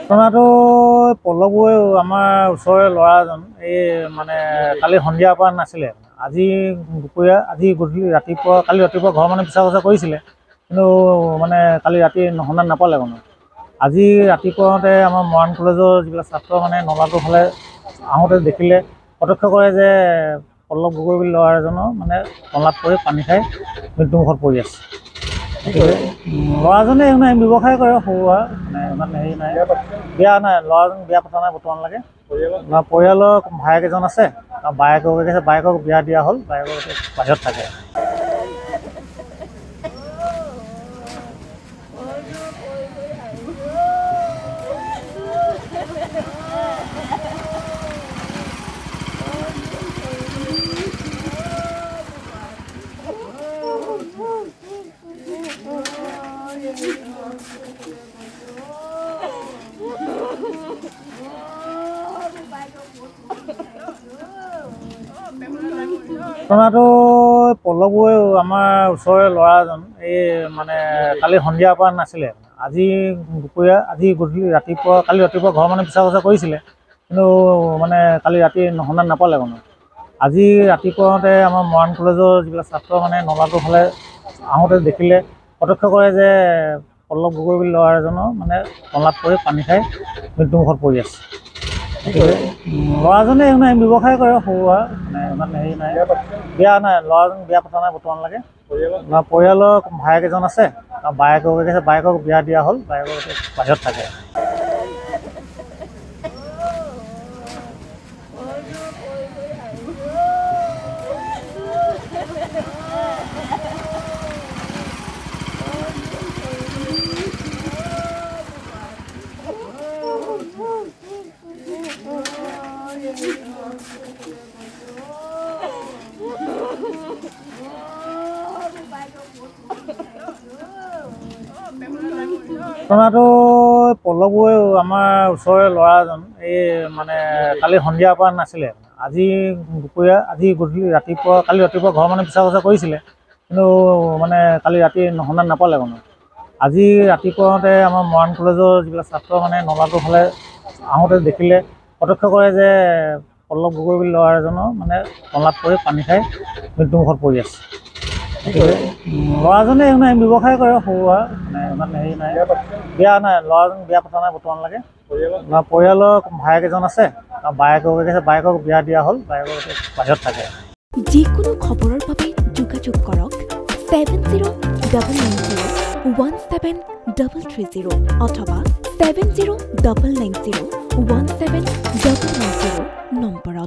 ঘটনাটো পল্লৱগৈ আমাৰ ওচৰৰে ল'ৰা এজন এই মানে কালি সন্ধিয়াৰ পৰা নাছিলে। আজি দুপৰীয়া গধূলি কালি ৰাতিপুৱা ঘৰৰ মানুহে পিছা কচা কৰিছিলে, কিন্তু মানে কালি ৰাতি সন্ধান নাপালে কোনো। আজি ৰাতিপুৱাতে আমাৰ মৰাণ কলেজৰ যিবিলাক ছাত্ৰ মানে নলাটোৰ ফালে আহোঁতে দেখিলে, প্ৰত্যক্ষ কৰে যে পল্লৱ গগৈ বুলি ল'ৰা এজনৰ মানে নলাত পৰি পানী খাই মৃত্যুমুখত পৰি আছে। ল'ৰাজনে নাই ব্যৱসায় কৰে সৰু সুৰা, মানে ইমান হেৰি নাই, বিয়া নাই, ল'ৰাজন বিয়া পতা নাই বৰ্তমানলৈকে। পৰিয়ালৰ ভায়েক এজন আছে, বায়েকক বিয়া দিয়া হ'ল, বায়েকক বাহিৰত থাকে। ঘটনাটো পল্লৱগৈ আমাৰ ওচৰৰে ল'ৰা এজন এই মানে কালি সন্ধিয়াৰ পৰা নাছিলে। আজি দুপৰীয়া কালি ৰাতিপুৱা ঘৰৰ মানুহে পিছা কচা কৰিছিলে, কিন্তু মানে কালি ৰাতি সন্ধান নাপালে কোনো। আজি ৰাতিপুৱাতে আমাৰ মৰাণ কলেজৰ যিবিলাক ছাত্ৰ মানে নলাটোৰ ফালে আহোঁতে দেখিলে, প্ৰত্যক্ষ কৰে যে পল্লৱ গগৈ বুলি ল'ৰা এজনৰ মানে নলাত পৰি পানী খাই মৃত্যুমুখত পৰি আছে। ল'ৰাজনে নাই ব্যৱসায় কৰে সৰু সুৰা, মানে ইমান হেৰি নাই, বিয়া নাই, ল'ৰাজন বিয়া পতা নাই বৰ্তমানলৈকে। পৰিয়ালৰ ভায়েক এজন আছে, বায়েকক বিয়া দিয়া হ'ল, বায়েকক বাহিৰত থাকে। ঘটনাটো পল্লৱগৈ আমাৰ ওচৰৰে ল'ৰা এজন এই মানে কালি সন্ধিয়াৰ পৰা নাছিলে। আজি দুপৰীয়া কালি ৰাতিপুৱা ঘৰৰ মানুহে পিছা কচা কৰিছিলে, কিন্তু মানে কালি ৰাতি সন্ধান নাপালে কোনো। আজি ৰাতিপুৱাতে আমাৰ মৰাণ কলেজৰ যিবিলাক ছাত্ৰ মানে নলাটোৰ ফালে আহোঁতে দেখিলে, প্ৰত্যক্ষ কৰে যে পল্লৱ গগৈ বুলি ল'ৰা এজনৰ মানে নলাত পৰি পানী খাই মৃত্যুমুখত পৰি আছে। ল'ৰাজনে নাই ব্যৱসায় কৰে সৰু সুৰা, মানে ইমান হেৰি নাই, বিয়া নাই, ল'ৰাজন বিয়া পতা নাই বৰ্তমানলৈকে। পৰিয়ালৰ ভায়েক এজন আছে, বায়েকক বিয়া দিয়া হ'ল, বায়েকক বাহিৰত থাকে। যিকোনো খবৰৰ বাবে যোগাযোগ কৰক 7099017330 অথবা 7099017390 নম্বৰত।